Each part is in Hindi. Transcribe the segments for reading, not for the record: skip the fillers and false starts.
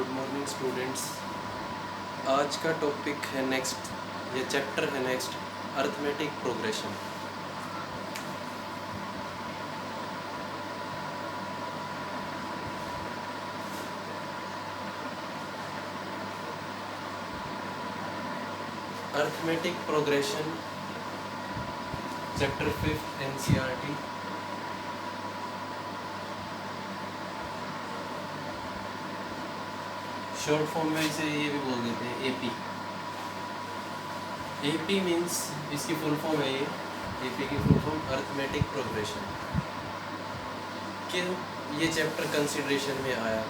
Good morning students. आज का टॉपिक है नेक्स्ट, ये चैप्टर है next, arithmetic progression. Arithmetic progression chapter 5 NCERT. Short form में इसे ये भी बोल देते हैं एपी। एपी मीन्स इसकी फुल फॉर्म है, ये एपी की फुल फॉर्म अर्थमेटिक प्रोग्रेशन। क्यों ये चैप्टर कंसिडरेशन में आया,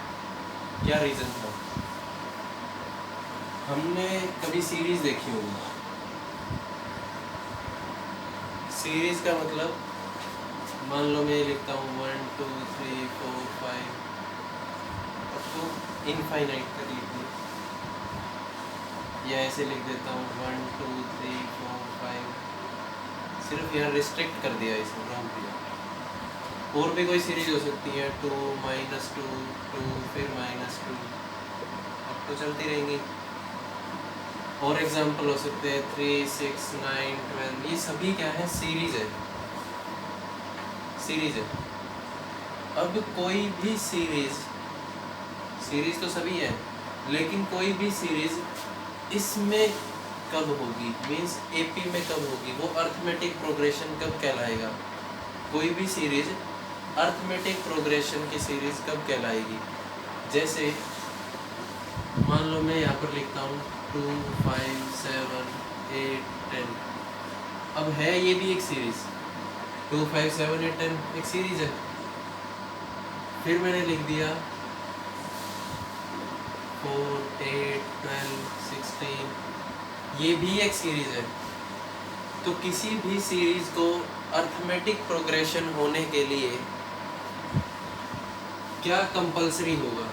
क्या रीज़न था? हमने कभी सीरीज़ देखी होगी। सीरीज़ का मतलब मान लो मैं लिखता हूँ 1 2 3 4 5 अब तो इनफाइनाइट तक लिख दूँ, या ऐसे लिख देता हूँ 1 2 3 4 5। सिर्फ यहाँ रिस्ट्रिक्ट कर दिया, इसमें रोक दिया। और भी कोई सीरीज हो सकती है 2 -2 2 फिर -2, अब तो चलती रहेंगी। और एग्जाम्पल हो सकते हैं 3 6 9 12। ये सभी क्या है? सीरीज है, सीरीज है। अब कोई भी सीरीज तो सभी है, लेकिन कोई भी सीरीज इसमें कब होगी, मीन्स एपी में कब होगी, वो अर्थमेटिक प्रोग्रेशन कब कहलाएगा? कोई भी सीरीज अर्थमेटिक प्रोग्रेशन की सीरीज कब कहलाएगी? जैसे मान लो मैं यहाँ पर लिखता हूँ 2 5 7 8 10। अब है ये भी एक सीरीज, 2 5 7 8 10 एक सीरीज है। फिर मैंने लिख दिया 4 8 12 16, ये भी एक सीरीज है। तो किसी भी सीरीज को अर्थमेटिक प्रोग्रेशन होने के लिए क्या कंपलसरी होगा?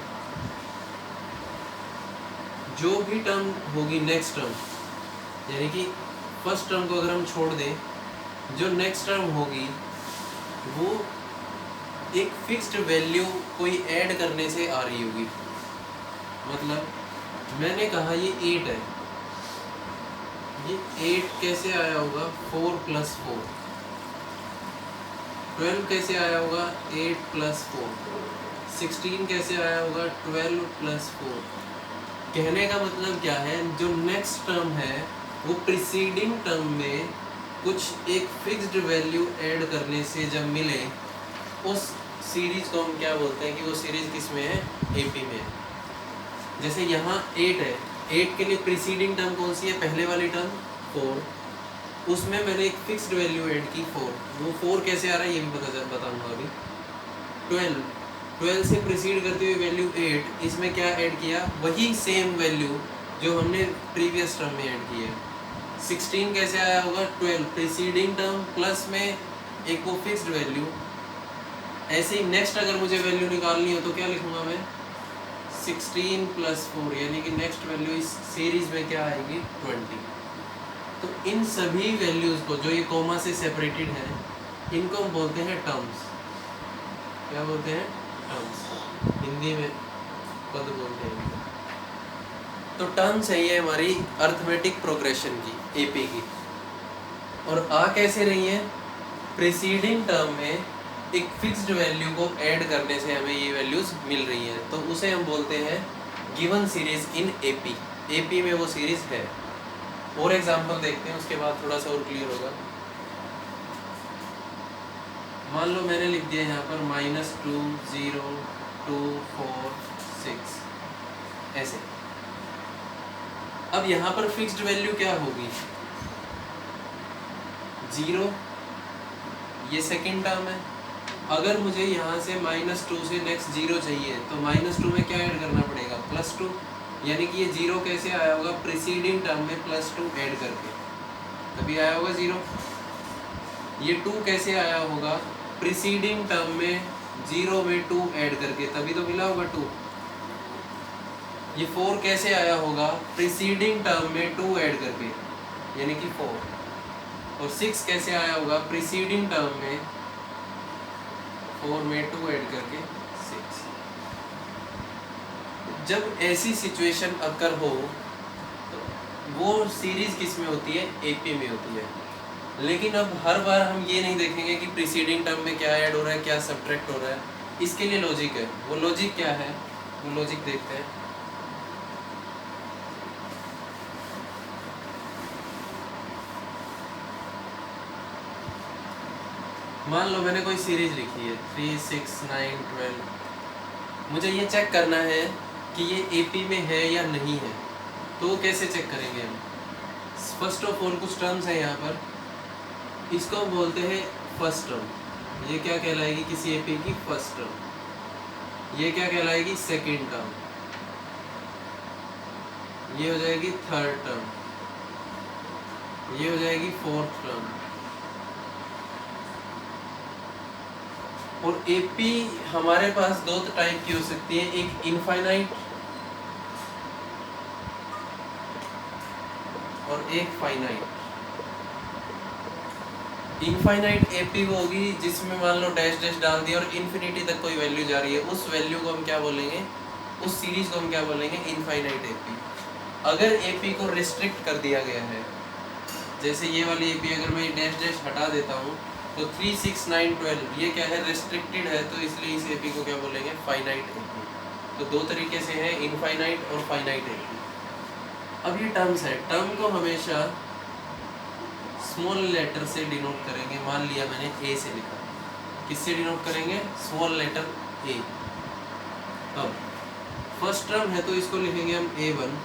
जो भी टर्म होगी नेक्स्ट टर्म, यानी कि फर्स्ट टर्म को अगर हम छोड़ दें, जो नेक्स्ट टर्म होगी वो एक फिक्स्ड वैल्यू कोई ऐड करने से आ रही होगी। मतलब मैंने कहा ये 8 है, ये 8 कैसे आया होगा? 4 + 4। 12 कैसे आया होगा? 8 + 4। 16 कैसे आया होगा? 12 + 4। कहने का मतलब क्या है? जो नेक्स्ट टर्म है वो प्रीसीडिंग टर्म में कुछ एक फिक्स्ड वैल्यू ऐड करने से जब मिले, उस सीरीज को हम क्या बोलते हैं कि वो सीरीज किस में है? एपी में है। जैसे यहाँ 8 है, 8 के लिए प्रीसीडिंग टर्म कौन सी है? पहले वाली टर्म 4, उसमें मैंने एक फिक्स्ड वैल्यू ऐड की 4। वो 4 कैसे आ रहा है ये भी बताऊंगा अभी। 12 से प्रीसीड करते हुए वैल्यू 8, इसमें क्या ऐड किया? वही सेम वैल्यू जो हमने प्रीवियस टर्म में ऐड की है। 16 कैसे आया होगा? 12 प्रीसीडिंग टर्म प्लस में एक वो फिक्स्ड वैल्यू। ऐसे ही नेक्स्ट अगर मुझे वैल्यू निकालनी हो तो क्या लिखूंगा मैं? 16 + 4, यानी कि नेक्स्ट वैल्यू इस सीरीज में क्या आएगी? 20। तो इन सभी वैल्यूज को जो ये कॉमा से सेपरेटेड है, इनको हम बोलते हैं टर्म्स। क्या बोलते हैं? टर्म्स। हिंदी में पद बोलते हैं। तो टर्म्स है ये हमारी अर्थमेटिक प्रोग्रेशन की, एपी की। और आ कैसे रही है? प्रीसीडिंग टर्म में एक फिक्स्ड वैल्यू को ऐड करने से हमें ये वैल्यूज मिल रही हैं, तो उसे हम बोलते हैं given series in AP. AP में वो सीरीज है। और एग्जांपल देखते हैं, उसके बाद थोड़ा सा और क्लियर होगा। मान लो मैंने लिख दिया यहाँ पर -2 0 2 4 6 ऐसे। अब यहाँ पर फिक्स्ड वैल्यू क्या होगी? 0, ये सेकेंड टर्म है। अगर मुझे यहाँ से -2 से नेक्स्ट 0 चाहिए तो -2 में क्या ऐड करना पड़ेगा? +2, यानी कि ये 0 कैसे आया होगा? प्रीसीडिंग टर्म में +2 ऐड करके, तभी आया होगा 0। ये 2 कैसे आया होगा? प्रीसीडिंग टर्म में 0 में 2 ऐड करके, तभी तो मिला होगा 2। ये 4 कैसे आया होगा? प्रीसीडिंग टर्म में 2 ऐड करके, यानी कि 4। और 6 कैसे आया होगा? प्रीसीडिंग टर्म में 4 में 2 ऐड करके 6। जब ऐसी सिचुएशन अकर हो तो वो सीरीज किस में होती है, एपी में होती है। लेकिन अब हर बार हम ये नहीं देखेंगे कि प्रीसीडिंग टर्म में क्या ऐड हो रहा है, क्या सब्ट्रैक्ट हो रहा है। इसके लिए लॉजिक है। वो लॉजिक क्या है, वो लॉजिक देखते हैं। मान लो मैंने कोई सीरीज लिखी है 3, 6, 9, 12। मुझे ये चेक करना है कि ये एपी में है या नहीं है। तो कैसे चेक करेंगे हम? फर्स्ट ऑफ ऑल कुछ टर्म्स हैं यहाँ पर, इसको बोलते हैं फर्स्ट टर्म। ये क्या कहलाएगी किसी एपी की फर्स्ट टर्म। ये क्या कहलाएगी सेकेंड टर्म। ये हो जाएगी थर्ड टर्म। ये हो जाएगी फोर्थ टर्म। और एपी हमारे पास दो टाइप की हो सकती है, एक इनफाइनाइट और एक फाइनाइट। इनफाइनाइट एपी वो होगी जिसमें मान लो डैश डैश डाल दिया और इन्फिनिटी तक कोई वैल्यू जा रही है, उस वैल्यू को हम क्या बोलेंगे, उस सीरीज को हम क्या बोलेंगे, इनफाइनाइट एपी। अगर एपी को रिस्ट्रिक्ट कर दिया गया है, जैसे ये वाली एपी अगर मैं डैश डैश हटा देता हूँ तो 3, 6, 9, 12 ये क्या है, रिस्ट्रिक्टेड है, तो इसलिए इस एपी को क्या बोलेंगे, फाइनाइट एपी। तो दो तरीके से है, इनफाइनाइट और फाइनाइट एपी। अब ये टर्म्स है, टर्म को हमेशा स्मॉल लेटर से डिनोट करेंगे। मान लिया मैंने ए से लिखा, किससे डिनोट करेंगे, स्मॉल लेटर ए। अब फर्स्ट टर्म है तो इसको लिखेंगे हम A1,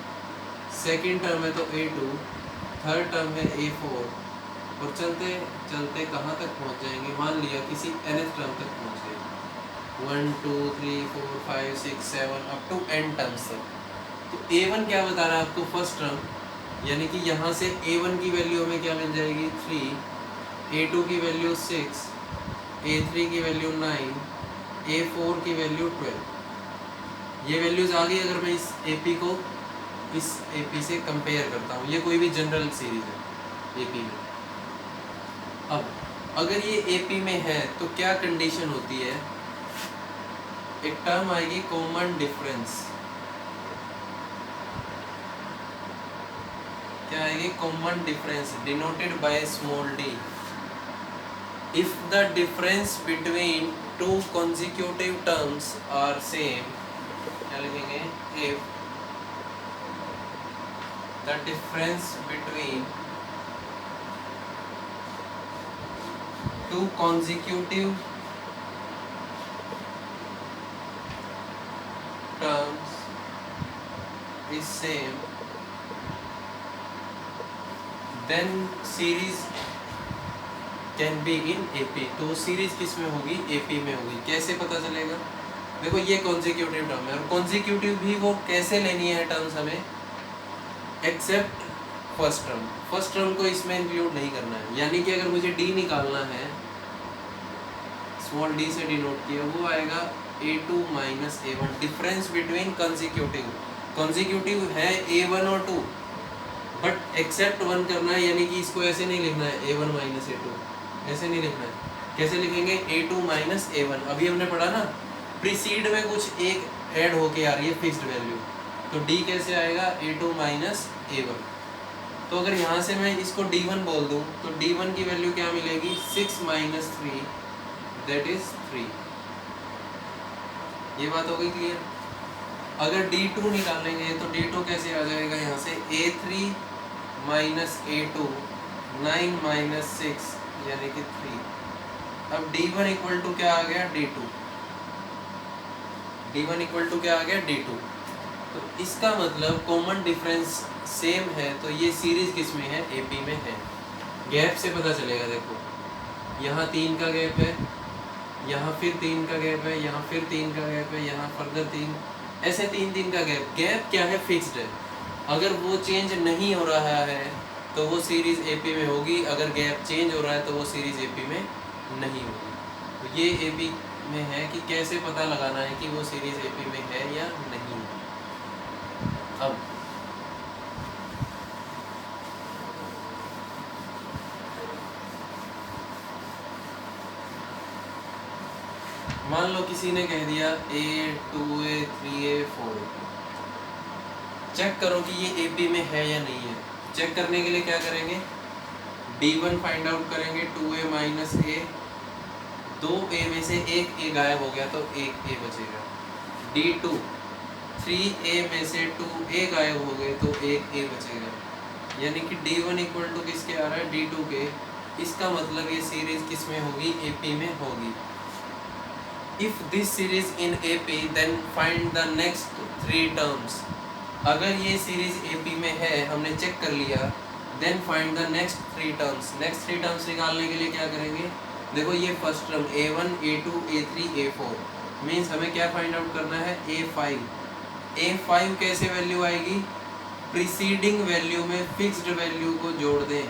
सेकेंड टर्म है तो A2, थर्ड टर्म है A4, और चलते चलते कहाँ तक पहुँच जाएंगे, मान लिया किसी nth टर्म तक पहुँच गए, 1, 2, 3, 4, 5, 6, 7 अप टू n टर्म्स तक। तो A1 क्या बता रहा है आपको, फर्स्ट टर्म, यानी कि यहाँ से A1 की वैल्यू हमें क्या मिल जाएगी 3, A2 की वैल्यू 6, A3 की वैल्यू 9, A4 की वैल्यू 12। ये वैल्यूज़ आ गई अगर मैं इस AP को इस AP से कंपेयर करता हूँ। ये कोई भी जनरल सीरीज है AP में। अब अगर ये AP में है तो क्या कंडीशन होती है, एक टर्म आएगी कॉमन डिफरेंस। क्या आएगी, common difference denoted by small d। If the difference between two consecutive terms are same, क्या लिखेंगे, if the difference between two consecutive terms is same, then series can be in AP। तो सीरीज किस में होगी, AP में होगी। कैसे पता चलेगा, देखो ये कॉन्जिक्यूटिव टर्म है, और कॉन्जिक्यूटिव भी वो कैसे लेनी है टर्म्स हमें, accept first term. First term को इसमें इंक्लूड नहीं करना है, यानी कि अगर मुझे डी निकालना है, स्मॉल डी से डिनोट किया, वो आएगा A2 minus A1, difference between consecutive. Consecutive है A1 और 2, बट एक्सेप्ट 1 करना है, यानी कि इसको ऐसे नहीं लिखना है A1 माइनस A2, ऐसे नहीं लिखना है। कैसे लिखेंगे, A2 माइनस A1। अभी हमने पढ़ा ना, प्रीसीड में कुछ एक ऐड होके आ रही है फिक्स्ड वैल्यू, तो D कैसे आएगा, A2 माइनस A1। तो अगर यहाँ से मैं इसको D1 बोल दूँ तो D1 की वैल्यू क्या मिलेगी, 6 माइनस 3 दैट इज 3। ये बात हो गई क्लियर। अगर D2 निकालेंगे तो D2 कैसे आ जाएगा, यहाँ से A3 माइनस A2, 9 माइनस 6 यानी कि 3। अब D1 इक्वल टू क्या आ गया, D2। D1 इक्वल टू क्या आ गया, D2। तो इसका मतलब कॉमन डिफरेंस सेम है, तो ये सीरीज किस में है, AP में है। गैप से पता चलेगा, देखो यहाँ 3 का गैप है, यहाँ फिर 3 का गैप है, यहाँ फिर 3 का गैप है, यहाँ फर्दर 3, ऐसे 3 का गैप। गैप क्या है, फिक्स्ड है। अगर वो चेंज नहीं हो रहा है तो वो सीरीज AP में होगी, अगर गैप चेंज हो रहा है तो वो सीरीज AP में नहीं होगी। तो ये AP में है कि कैसे पता लगाना है कि वो सीरीज AP में है या नहीं। अब मान लो किसी ने कह दिया A2 A3 A4, चेक करो कि ये AP में है या नहीं है। चेक करने के लिए क्या करेंगे, D1 फाइंड आउट करेंगे, 2A माइनस A, 2A में से एक A गायब हो गया तो एक A बचेगा। D2 3A में से 2A गायब हो गए तो एक A बचेगा, यानी कि D1 इक्वल टू किसके आ रहा है, D2 के। इसका मतलब ये सीरीज किस में होगी, AP में होगी। If this series in AP then find the next 3 terms। अगर ये सीरीज AP में है, हमने चेक कर लिया, then find the next 3 terms। next 3 terms निकालने के लिए क्या करेंगे, देखो ये first term A1 A2 A3 A4 means हमें क्या फाइंड आउट करना है, A5। A5 कैसे वैल्यू आएगी, प्रीसीडिंग वैल्यू में फिक्स्ड वैल्यू को जोड़ दें,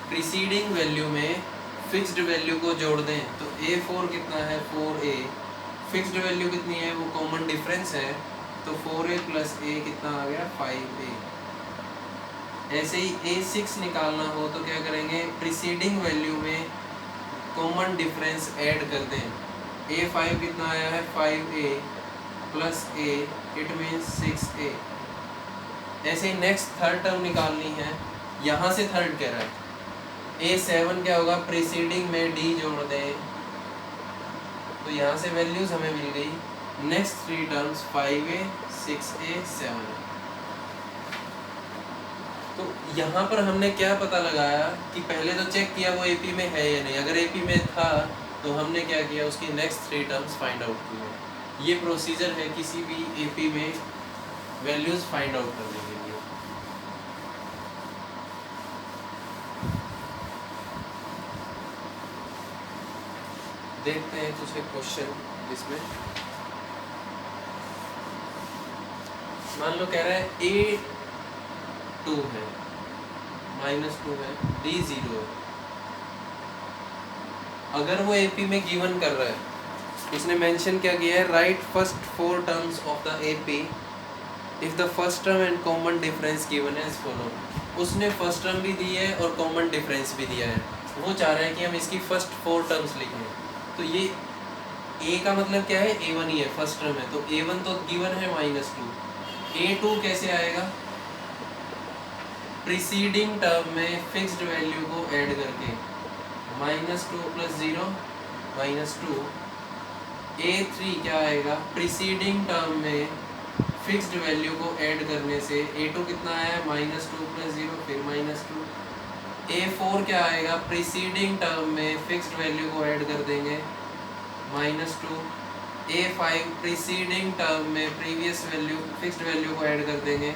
प्रीसीडिंग वैल्यू में फिक्स्ड वैल्यू को जोड़ दें। तो A4 कितना है, 4A, फिक्स्ड वैल्यू कितनी है, वो कॉमन डिफरेंस है, तो 4A प्लस A कितना आ गया, 5A। ऐसे ही A6 निकालना हो तो क्या करेंगे, प्रीसीडिंग वैल्यू में कॉमन डिफरेंस ऐड कर दें। A5 कितना आया है, 5A plus A, it means 6A। ऐसे ही नेक्स्ट थर्ड टर्म निकालनी है, यहाँ से थर्ड कह रहा है, A7 क्या होगा, प्रीसीडिंग में D जोड़ दें, तो यहाँ से वैल्यूज हमें मिल गई। Next 3 terms 5A 6A 7A। तो यहाँ पर हमने क्या पता लगाया कि पहले तो चेक किया वो AP में है या नहीं, अगर AP में था तो हमने क्या किया, उसकी नेक्स्ट 3 टर्म्स फाइंड आउट किए। ये प्रोसीजर है किसी भी AP में वैल्यूज फाइंड आउट करने के लिए। देखते हैं कुछ एक क्वेश्चन इसमें। मान लो कह रहा है A2 है, -2 है, D 0 है। अगर वो AP में गिवन कर रहा है, उसने मेंशन क्या किया है, write first 4 terms of the AP if the first term and common difference given as follow. उसने फर्स्ट टर्म भी दी है और कॉमन डिफरेंस भी दिया है। वो चाह रहा है कि हम इसकी फर्स्ट 4 टर्म्स लिखें। तो ये A का मतलब क्या है, A1 ही है, फर्स्ट टर्म है, तो A1 तो गिवन है -2। A2 कैसे आएगा, प्रीसीडिंग टर्म में फिक्स्ड वैल्यू को ऐड करके, -2 + 0 -2। A3 क्या आएगा, प्रीसीडिंग टर्म में फिक्स्ड वैल्यू को ऐड करने से A2 कितना आया, -2 + 0 फिर -2। A4 क्या आएगा, प्रीसीडिंग टर्म में फिक्स्ड वैल्यू को ऐड कर देंगे, -2। A5 प्रीसीडिंग टर्म में प्रीवियस वैल्यू फिक्स्ड वैल्यू को ऐड कर देंगे,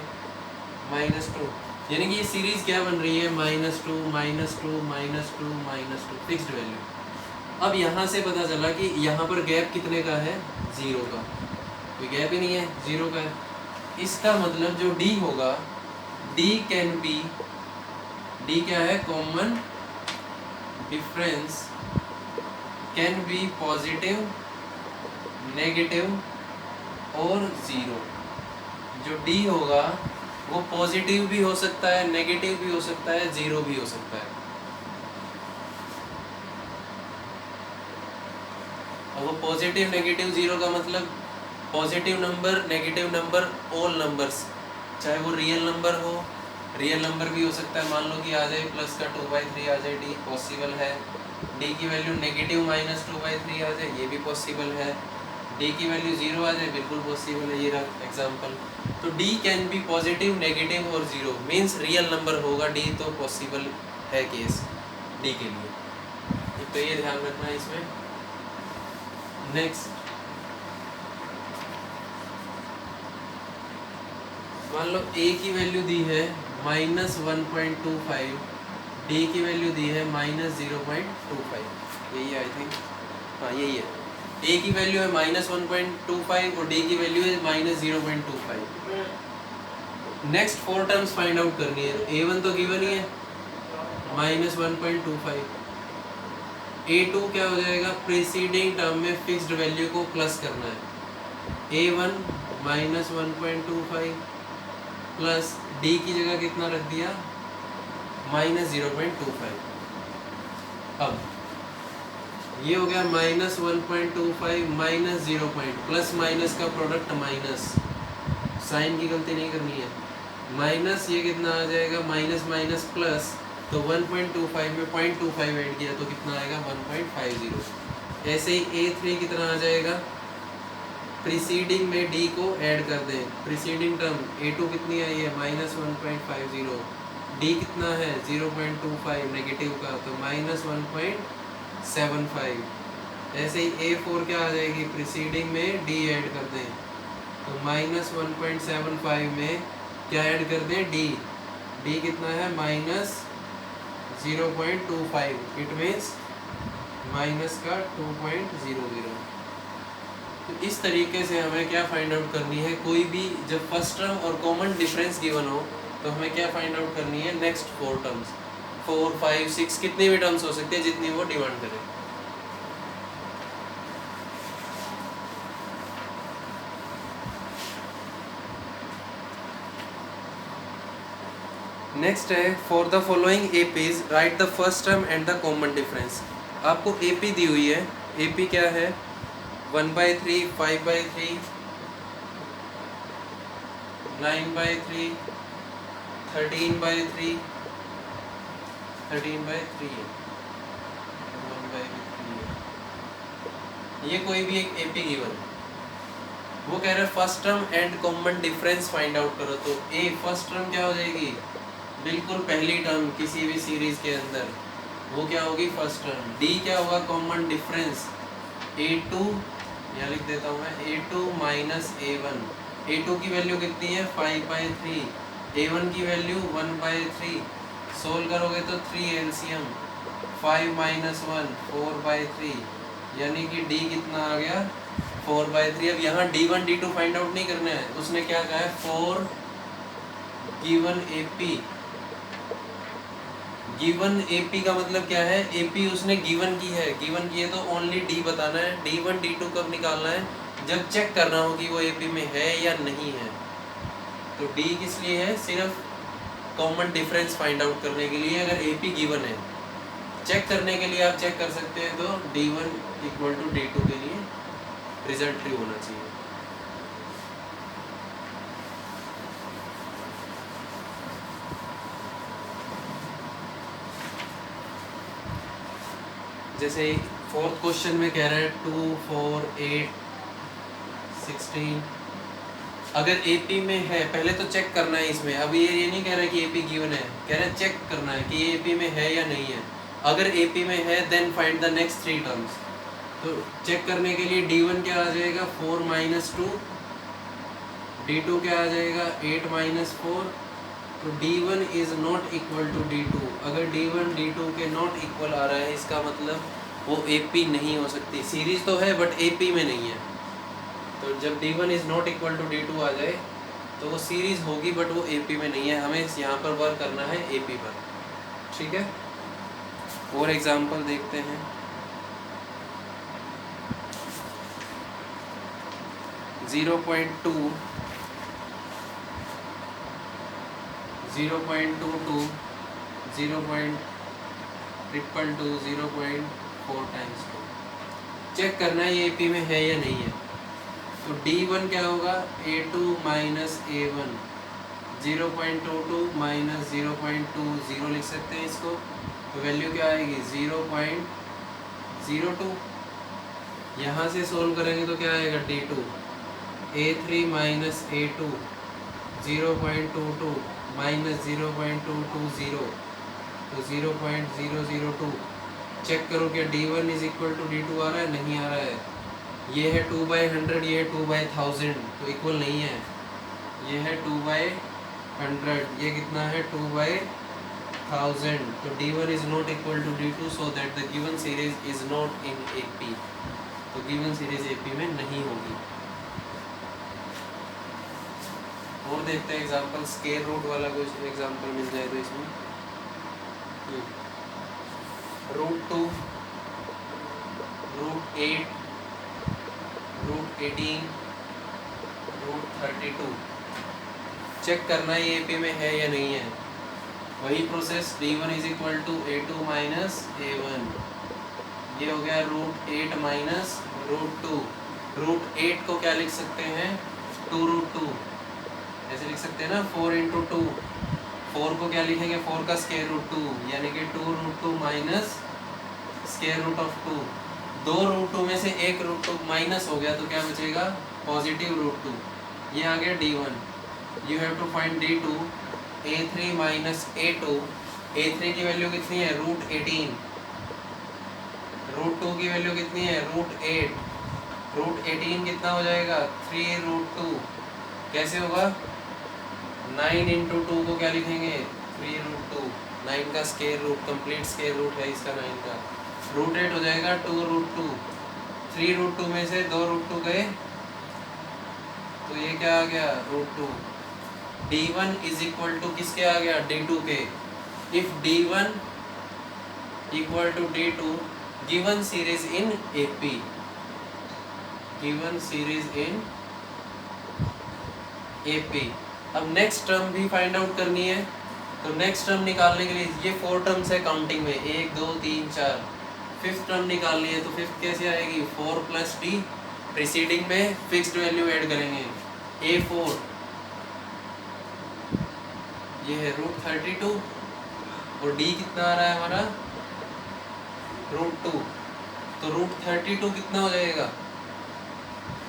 -2। यानी कि ये सीरीज क्या बन रही है, -2 -2 -2 -2 फिक्स्ड वैल्यू। अब यहाँ से पता चला कि यहाँ पर गैप कितने का है, 0 का, कोई गैप ही नहीं है, 0 का है। इसका मतलब जो D होगा, D कैन बी, D क्या है, common difference can be positive, negative और 0। जो D होगा वो पॉजिटिव भी हो सकता है, नेगेटिव भी हो सकता है, 0 भी हो सकता है। और वो पॉजिटिव नेगेटिव 0 का मतलब positive number, negative number, all numbers, चाहे वो रियल नंबर हो, रियल नंबर भी हो सकता है, मान लो कि आ जाए प्लस का 2/3 आ जाए, D पॉसिबल है। D की वैल्यू नेगेटिव -2/3 आ जाए, ये भी पॉसिबल है। D की वैल्यू 0 आ जाए, बिल्कुल पॉसिबल है। ये रहा एग्जांपल। तो D can be positive, negative और 0 मीन्स रियल नंबर होगा D, तो पॉसिबल है केस D के लिए। तो ये ध्यान रखना है इसमें। नेक्स्ट मान लो A की वैल्यू दी है -1.25, D की वैल्यू दी है -0.25, यही आई थिंक, हाँ यही है। A की वैल्यू है -1.25 और D की वैल्यू है -0.25। नेक्स्ट 4 टर्म्स फाइंड आउट करनी है। A1 तो गिवन ही है, -1.25। A2 क्या हो जाएगा, प्रीसीडिंग टर्म में फिक्स्ड वैल्यू को प्लस करना है। A1 -1.25 प्लस D की जगह कितना रख दिया, -0.25। अब ये हो गया -1.25 -0. प्लस माइनस का प्रोडक्ट माइनस, साइन की गलती नहीं करनी है। माइनस ये कितना आ जाएगा, माइनस माइनस प्लस, तो 1.25 में 0.25 ऐड किया तो कितना आएगा 1.50। ऐसे ही A3 कितना आ जाएगा, प्रीसीडिंग में D को ऐड कर दें, प्रीसीडिंग टर्म A2 कितनी आई है माइनस 1.50, D कितना है 0.25 नेगेटिव का, तो माइनस 1.75। ऐसे ही A4 क्या आ जाएगी, प्रीसीडिंग में D ऐड कर दें, तो माइनस 1.75 में क्या ऐड कर दें D कितना है माइनस 0.25, इट मीन्स माइनस का 2.00। तो इस तरीके से हमें क्या फाइंड आउट करनी है, कोई भी जब फर्स्ट टर्म और कॉमन डिफरेंस गिवन हो तो हमें क्या फाइंड आउट करनी है, नेक्स्ट 4 टर्म्स, 4, 5, 6 कितनी भी टर्म्स हो सकती है जितनी वो डिमांड करे। नेक्स्ट है, for the following APs right the first term and the common difference. आपको एपी दी हुई है, एपी क्या है 1/3, 5/3, 9/3, 13/3, 13/3 है, 1/3 है। ये कोई भी एक एपी गिवन, वो कह रहे हैं first term and common difference find out करो। तो ए फर्स्ट टर्म क्या हो जाएगी, बिल्कुल पहली टर्म किसी भी सीरीज के अंदर, वो क्या होगी फर्स्ट टर्म। डी क्या होगा कॉमन डिफरेंस, A2, यहाँ लिख देता हूँ मैं, A2 माइनस A1। A2 की वैल्यू कितनी है 5/3, A1 की वैल्यू 1/3, सोल्व करोगे तो 3 LCM, 5 माइनस 1 4/3, यानी कि D कितना आ गया 4/3। अब यहाँ D1 D2 फाइंड आउट नहीं करना है, उसने क्या कहा है 4 गिवन AP। गिवन AP का मतलब क्या है, AP उसने गिवन की है, गिवन की है तो ओनली D बताना है। D1 D2 कब निकालना है, जब चेक करना हो कि वो AP में है या नहीं है। तो D किस लिए है, सिर्फ कॉमन डिफरेंस फाइंड आउट करने के लिए। अगर AP गिवन है, चेक करने के लिए आप चेक कर सकते हैं, तो D1 इक्वल टू D2 के लिए रिजल्ट ट्रू होना चाहिए। जैसे फोर्थ क्वेश्चन में कह रहा है 2, 4, 8, 16। अगर AP में है, पहले तो चेक करना है इसमें। अब ये नहीं कह रहा है कि AP गिवन है, कह रहा है चेक करना है कि AP में है या नहीं है। अगर AP में है then find the next 3 terms. तो चेक करने के लिए D1 क्या आ जाएगा 4 माइनस 2, D2 क्या आ जाएगा 8 माइनस 4। तो D1 is not equal to D2। अगर D1 D2 के नॉट इक्वल आ रहा है, इसका मतलब वो AP नहीं हो सकती। सीरीज तो है बट AP में नहीं है। तो जब D1 is not equal to D2 आ जाए तो वो सीरीज होगी बट वो AP में नहीं है। हमें यहाँ पर वर्क करना है AP पर, ठीक है। और एग्जांपल देखते हैं। Zero point two 0.22, 0.222, 0.4 times 2। Check करना है ये AP में है या नहीं है। तो D1 क्या होगा A2 माइनस A1, 0.22 माइनस 0.20 लिख सकते हैं इसको। तो वैल्यू क्या आएगी 0.02। यहाँ से सोल्व करेंगे तो क्या आएगा D2, A3 minus A2, 0.22 minus 0.220, तो 0.002। चेक करो क्या D1 is equal to D2 आ रहा है, नहीं आ रहा है। ये है 2/100, ये है 2/1000, तो इक्वल नहीं है। ये है 2/100, ये कितना है 2/1000। तो D1 is not equal to D2, so that the given series is not in AP। तो गिवन सीरीज AP में नहीं होगी। और देखते हैं एग्जांपल, स्क्वायर रूट वाला कोई एग्जांपल मिल जाए तो इसमें √2, √8, √18, √32। चेक करना है ये AP में है या नहीं है। वही process, D1 is equal to A2 minus A1। ये हो गया √8 माइनस √2। √8 को क्या लिख सकते हैं 2√2, ऐसे लिख सकते हैं ना, 4 इंटू टू, 4 को क्या लिखेंगे, 4 का स्क्वायर रूट 2, यानी कि 2 root 2 minus square root of 2। 2 root 2 में से एक रूट 2 माइनस हो गया तो क्या बचेगा, पॉजिटिव रूट 2। ये आ गया D1। You have to find D2। A3 minus A2। A3 की वैल्यू कितनी है, रूट 18। रूट 2 की वैल्यू कितनी है, रूट 8। रूट 18 कितना हो जाएगा, 3 रूट 2। कैसे होगा, 9 इंटू 2 को क्या लिखेंगे, 3 रूट 2। 9 का square root, complete square root है इसका 9 का। रूट 8 हो जाएगा 2 रूट 2। 3 रूट 2 में से 2 रूट 2 गए तो ये क्या आ गया, root 2। D1 is equal to किसके आ गया, D2 के। If D1 equal to D2 given series in AP, given series in AP। अब नेक्स्ट टर्म भी फाइंड आउट करनी है, तो नेक्स्ट टर्म निकालने के लिए ये 4 टर्म्स है काउंटिंग में, 1 2 3 4। फिफ्थ टर्म निकालनी है तो फिफ्थ कैसे आएगी, 4 प्लस D। प्रीसीडिंग में फिक्स्ड वैल्यू ऐड करेंगे, A4 ये है रूट 32 और D कितना आ रहा है हमारा, रूट 2। तो रूट 32 कितना हो जाएगा,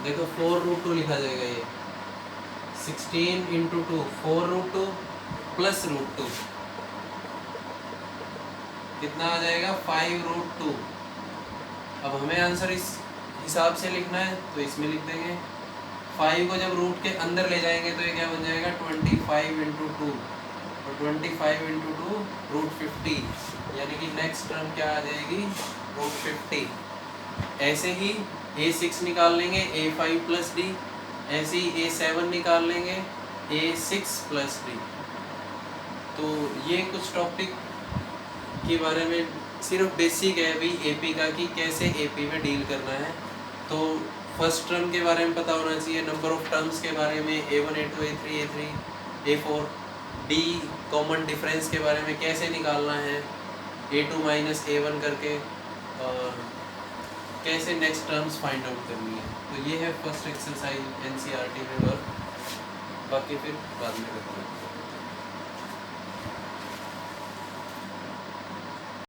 देखो 4 रूट 2 लिखा जाएगा, ये 16 इंटू 2, 4 रूट 2 प्लस रूट 2 कितना आ जाएगा, 5 रूट 2। अब हमें आंसर इस हिसाब से लिखना है तो इसमें लिख देंगे। 5 को जब रूट के अंदर ले जाएंगे तो ये क्या बन जाएगा, 25 इंटू 2, और 25 इंटू 2 रूट 50, यानी कि नेक्स्ट टर्म क्या आ जाएगी, रूट 50। ऐसे ही A6 निकाल लेंगे, A5 प्लस D। ऐसे ही A7 निकाल लेंगे, A6 प्लस D। तो ये कुछ टॉपिक के बारे में सिर्फ बेसिक है अभी AP का, कि कैसे AP में डील करना है। तो फर्स्ट टर्म के बारे में पता होना चाहिए, नंबर ऑफ टर्म्स के बारे में, A1 A2 A3 A3 A4, D common difference के बारे में कैसे निकालना है, A2 माइनस A1 करके, और कैसे नेक्स्ट टर्म्स फाइंड आउट करनी है। तो ये है फर्स्ट एक्सरसाइज NCERT में वर्क, बाकी फिर बाद में करते हैं।